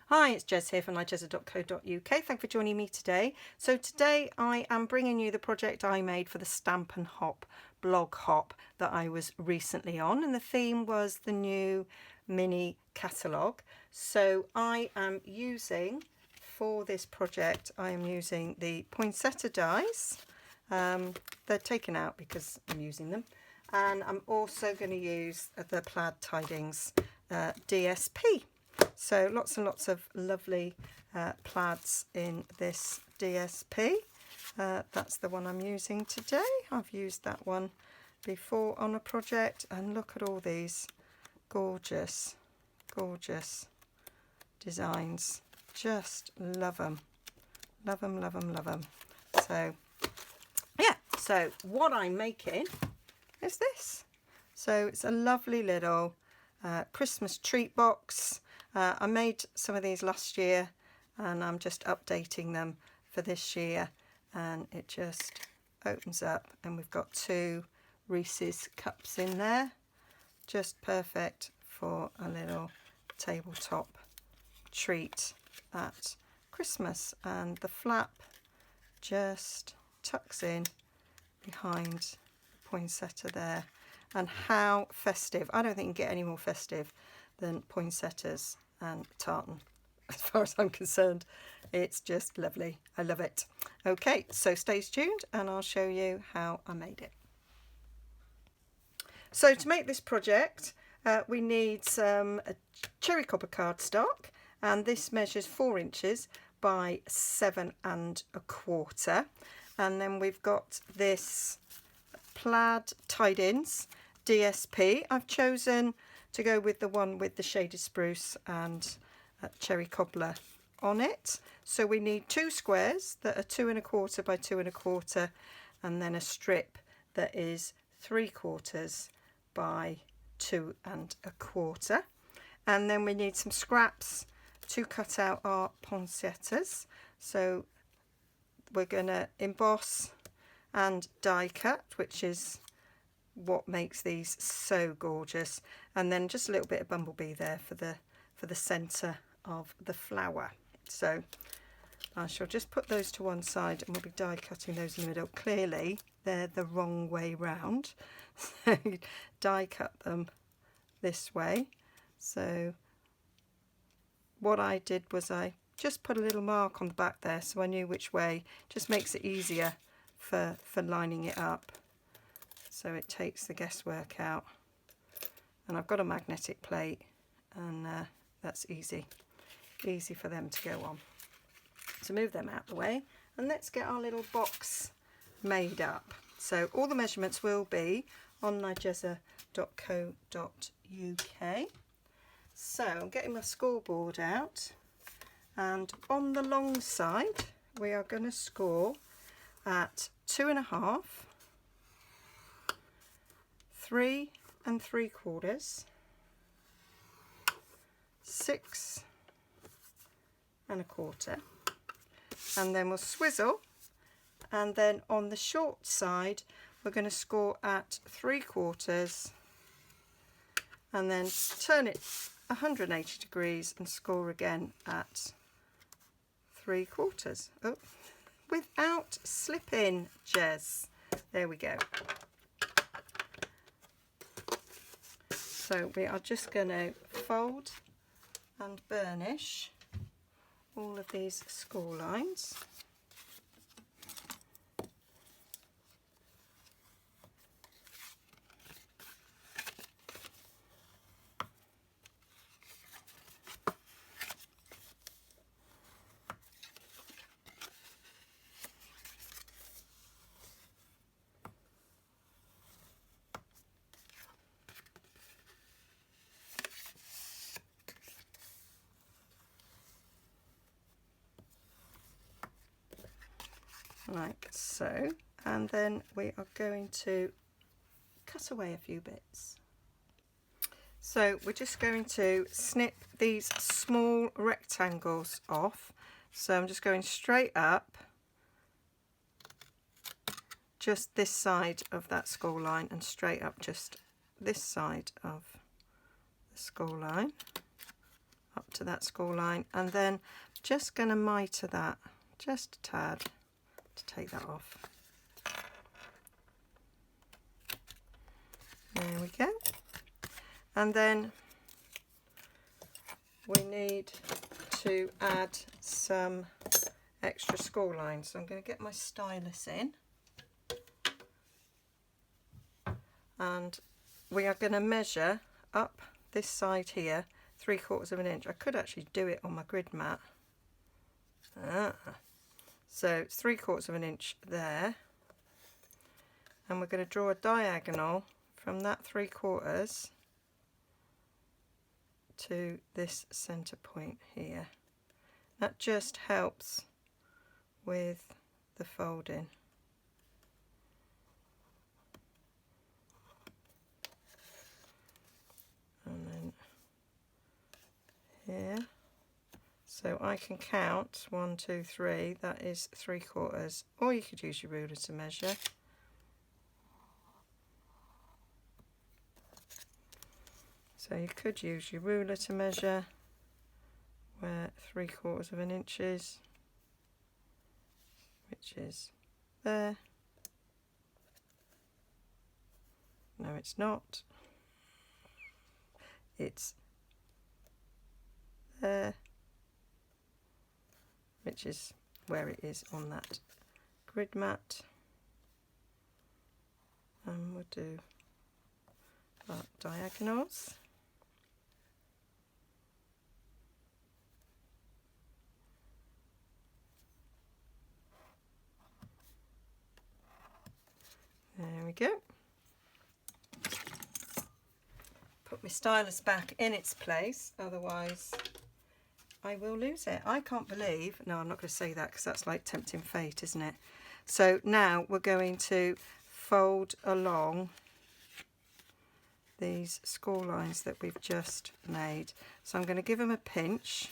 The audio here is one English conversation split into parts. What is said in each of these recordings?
Hi, it's Jez here from Nigezza.co.uk. Thank you for joining me today. So today I am bringing you the project I made for the Stamp and Hop blog hop that I was recently on, and the theme was the new mini catalogue. So I am using, for this project, I am using the poinsettia dies. They're taken out because I'm using them. And I'm also going to use the Plaid Tidings DSP. So lots and lots of lovely plaids in this DSP. That's the one I'm using today. I've used that one before on a project, and look at all these gorgeous, gorgeous designs. Just love them. Love them, love them, love them. So yeah, so what I'm making is this. So it's a lovely little Christmas treat box. I made some of these last year and I'm just updating them for this year, and it just opens up and we've got 2 Reeces cups in there. Just perfect for a little tabletop treat at Christmas, and the flap just tucks in behind the poinsettia there. And how festive. I don't think you can get any more festive than poinsettias and tartan, as far as I'm concerned. It's just lovely. I love it. Okay, so stay tuned and I'll show you how I made it. So to make this project, we need some cherry copper cardstock, and this measures 4 inches by 7 1/4. And then we've got this Plaid Tidings DSP. I've chosen to go with the one with the shaded spruce and cherry cobbler on it. So we need 2 squares that are 2 1/4 by 2 1/4, and then a strip that is 3/4 by 2 1/4. And then we need some scraps to cut out our poinsettias. So we're going to emboss and die cut, which is what makes these so gorgeous, and then just a little bit of bumblebee there for the center of the flower. So I shall just put those to one side and we'll be die cutting those in the middle. Clearly they're the wrong way round, so die cut them this way. So what I did was I just put a little mark on the back there so I knew which way. Just makes it easier for lining it up, so it takes the guesswork out. And I've got a magnetic plate, and that's easy for them to go on. So move them out the way and let's get our little box made up. So all the measurements will be on Nigezza.co.uk. So I'm getting my scoreboard out, and on the long side we are going to score at 2 1/2, 3 3/4, 6 1/4, and then we'll swizzle, and then on the short side we're going to score at 3/4, and then turn it 180 degrees and score again at 3/4. Oh, without slipping, Jez. There we go. So we are just going to fold and burnish all of these score lines. Like so, and then we are going to cut away a few bits. So we're just going to snip these small rectangles off. So I'm just going straight up just this side of that score line, and straight up just this side of the score line. up to that score line, and then just going to mitre that just a tad to take that off. There we go. And then we need to add some extra score lines. So I'm going to get my stylus in, and we are going to measure up this side here 3/4 of an inch. I could actually do it on my grid mat. So it's 3/4 of an inch there, and we're going to draw a diagonal from that 3/4 to this centre point here. That just helps with the folding. And then here, so I can count 1, 2, 3, that is 3/4, or you could use your ruler to measure. So you could use your ruler to measure where 3/4 of an inch is, which is there. No, it's not. It's there, which is where it is on that grid mat. And we'll do our diagonals. There we go. Put my stylus back in its place, otherwise I will lose it. I can't believe, no, I'm not going to say that because that's like tempting fate, isn't it? So now we're going to fold along these score lines that we've just made. So I'm going to give them a pinch.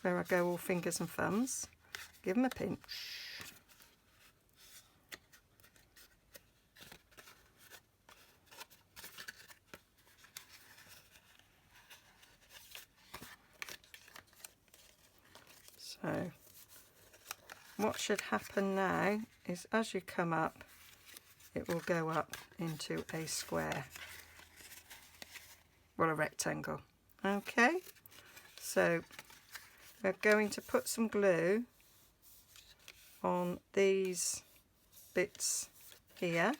Where I go all fingers and thumbs. Give them a pinch. So what should happen now is as you come up, it will go up into a square, well, a rectangle. Okay, so we're going to put some glue on these bits here.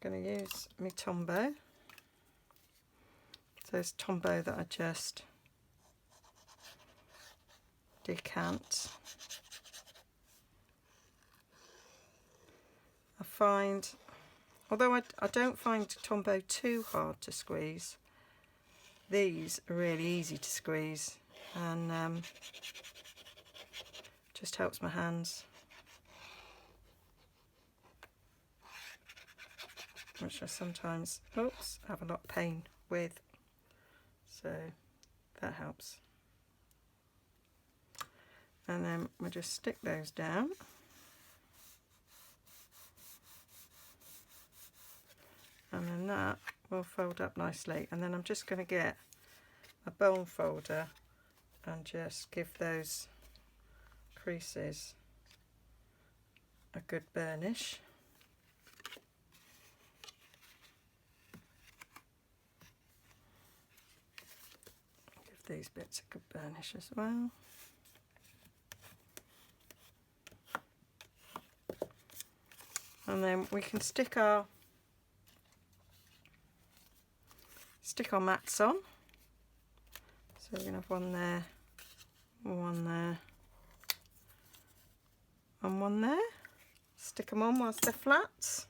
I'm going to use my Tombow. So it's Tombow that I just decant. I find, although I don't find Tombow too hard to squeeze, these are really easy to squeeze, and just helps my hands, which I sometimes have a lot of pain with, so that helps. And then we'll just stick those down. And then that will fold up nicely. And then I'm just going to get a bone folder and just give those creases a good burnish. Give these bits a good burnish as well. And then we can stick our mats on. So we're going to have one there, and one there. Stick them on whilst they're flat.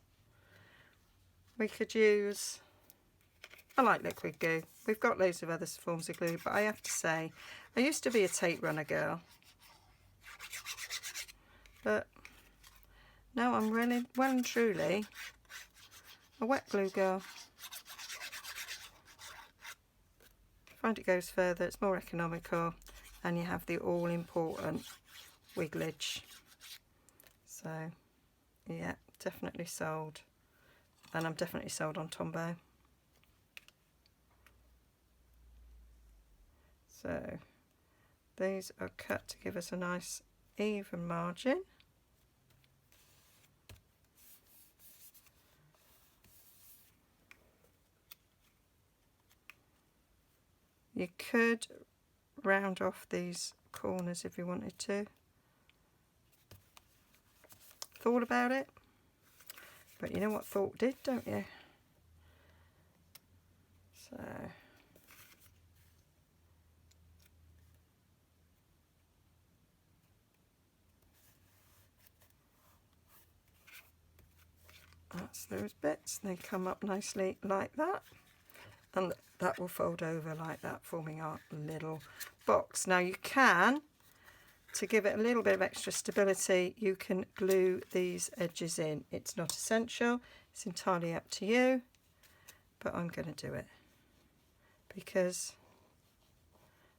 We could use, I like liquid glue. We've got loads of other forms of glue, but I have to say, I used to be a tape runner girl. But now I'm really, well and truly, a wet glue girl. I find it goes further, it's more economical, and you have the all-important wigglage. So yeah, definitely sold, and I'm definitely sold on Tombow. So these are cut to give us a nice even margin. You could round off these corners if you wanted to. Thought about it, but you know what thought did, don't you? So that's those bits. They come up nicely like that, and that will fold over like that, forming our little box. Now you can, to give it a little bit of extra stability, you can glue these edges in. It's not essential, it's entirely up to you, but I'm going to do it because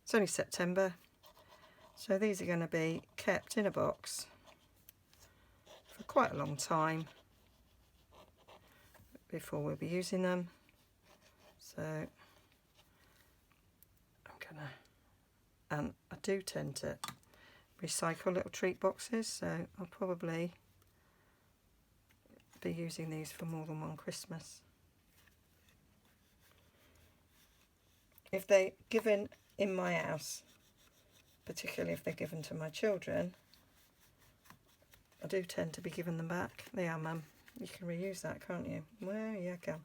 it's only September, so these are going to be kept in a box for quite a long time before we'll be using them. So I'm gonna, and I do tend to recycle little treat boxes, so I'll probably be using these for more than one Christmas. If they're given in my house, particularly if they're given to my children, I do tend to be giving them back. They are, Mum. You can reuse that, can't you? Well, yeah, I can.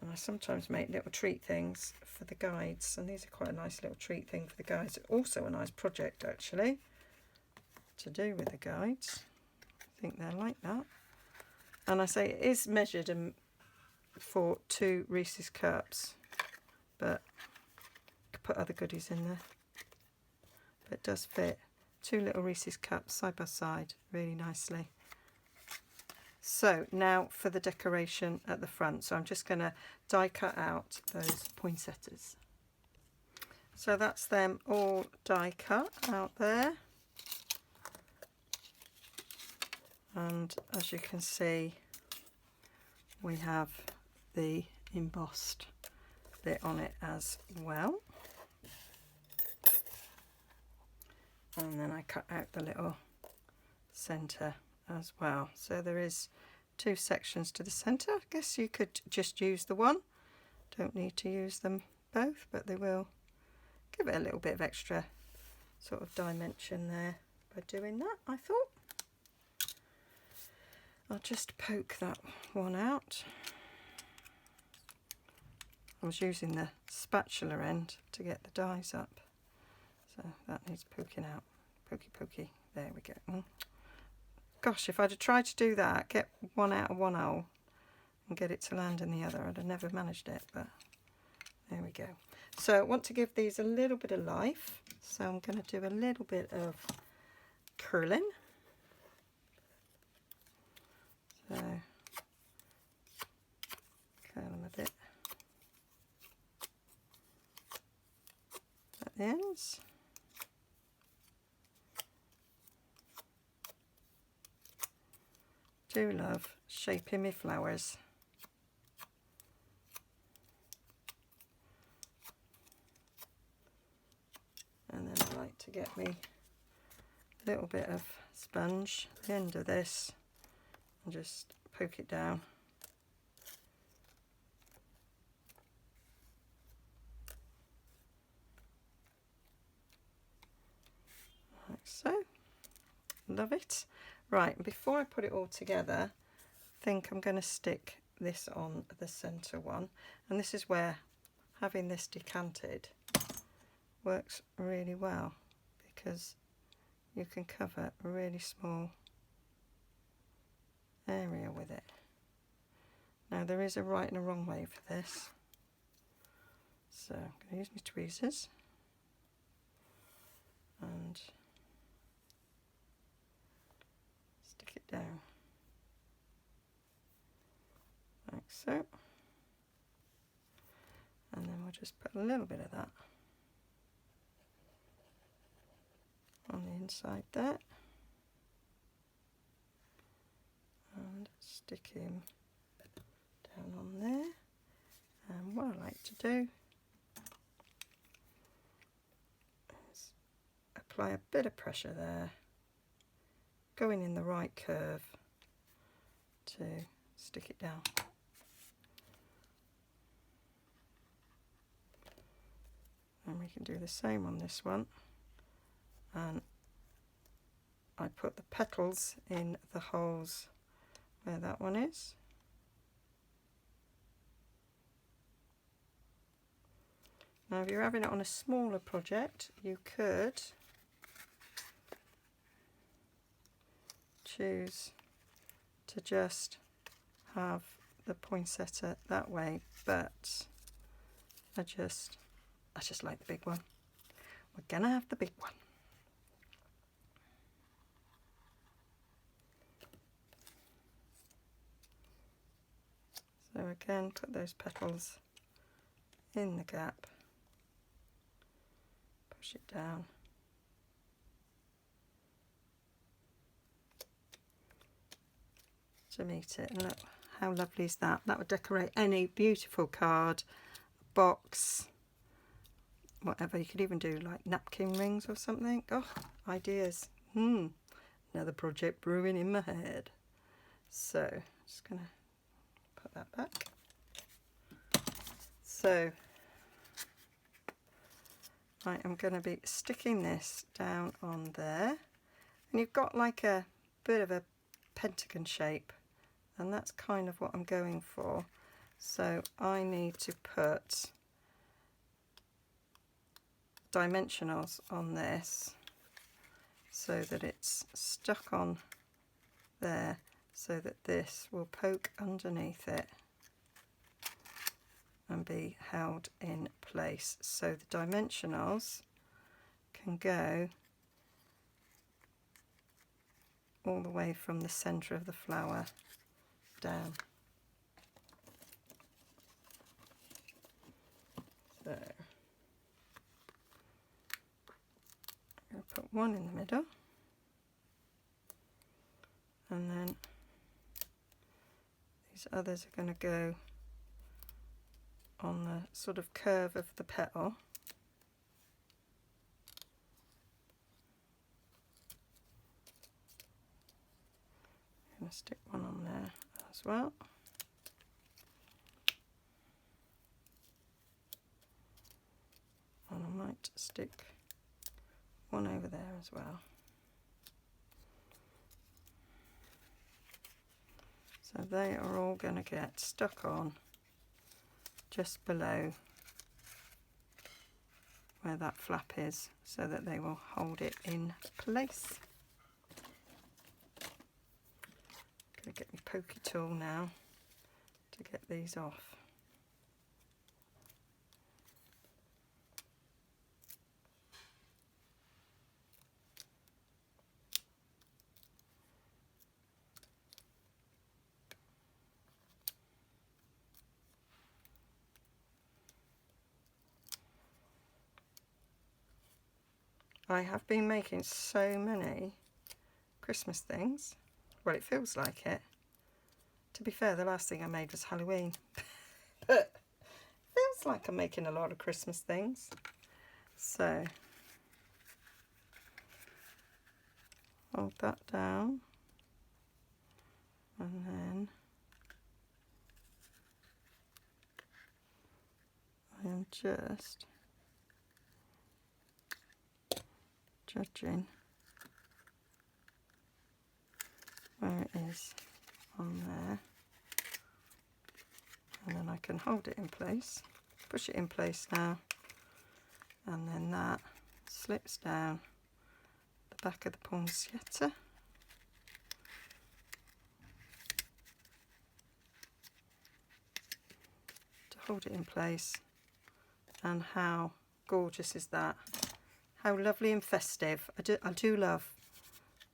And I sometimes make little treat things for the guides, and these are quite a nice little treat thing for the guides. Also a nice project, actually, to do with the guides. I think they're like that. And I say it is measured for 2 Reese's cups, but you could put other goodies in there. But it does fit. 2 little Reese's cups side by side really nicely. So now for the decoration at the front. So I'm just going to die cut out those poinsettias. So that's them all die cut out there. And as you can see, we have the embossed bit on it as well. And then I cut out the little centre as well. So there is 2 sections to the centre. I guess you could just use the one. Don't need to use them both, but they will give it a little bit of extra sort of dimension there by doing that, I thought. I'll just poke that one out. I was using the spatula end to get the dies up, so that needs poking out. Pokey pokey, there we go. Gosh, if I'd have tried to do that, get one out of one hole and get it to land in the other, I'd have never managed it, but there we go. So I want to give these a little bit of life, so I'm going to do a little bit of curling. So curl them a bit at the ends. Do love shaping my flowers. And then I like to get me a little bit of sponge at the end of this and just poke it down. Like so. Love it. Right, before I put it all together, I think I'm going to stick this on the centre one, and this is where having this decanted works really well, because you can cover a really small area with it. Now there is a right and a wrong way for this, so I'm going to use my tweezers and stick it down like so, and then we'll just put a little bit of that on the inside there. stick him down on there. And what I like to do is apply a bit of pressure there, going in the right curve to stick it down. And we can do the same on this one. And I put the petals in the holes where that one is. Now if you're having it on a smaller project, you could choose to just have the poinsettia that way, but I just like the big one. We're gonna have the big one. So again, put those petals in the gap, push it down. To meet it, and look how lovely is that. That would decorate any beautiful card, box, whatever. You could even do like napkin rings or something. Oh, ideas. Another project brewing in my head. So just gonna put that back. So I am going to be sticking this down on there, and you've got like a bit of a pentagon shape, and that's kind of what I'm going for. So I need to put dimensionals on this so that it's stuck on there, so that this will poke underneath it and be held in place. So the dimensionals can go all the way from the centre of the flower down. So I'm going to put one in the middle, and then these others are going to go on the sort of curve of the petal. I'm going to stick one on there as well. And I might stick one over there as well. So they are all going to get stuck on just below where that flap is, so that they will hold it in place. I'm going to get my pokey tool now to get these off. I have been making so many Christmas things. Well, it feels like it. To be fair, the last thing I made was Halloween. But it feels like I'm making a lot of Christmas things. So, hold that down. And then I am just judging where it is on there, and then I can hold it in place, push it in place now, and then that slips down the back of the poinsettia. To hold it in place, and how gorgeous is that? How lovely and festive. I do love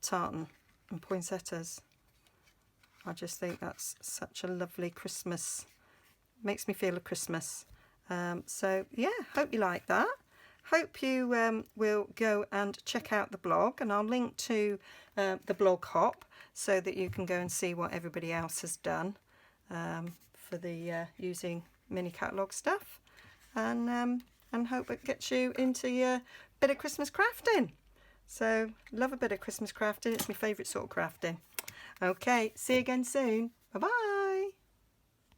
tartan and poinsettias. I just think that's such a lovely Christmas. Makes me feel a Christmas. So yeah, hope you like that. Hope you will go and check out the blog, and I'll link to the blog hop so that you can go and see what everybody else has done for the using mini catalogue stuff, and hope it gets you into your bit of Christmas crafting. So love a bit of Christmas crafting. It's my favourite sort of crafting. Okay, see you again soon. Bye bye.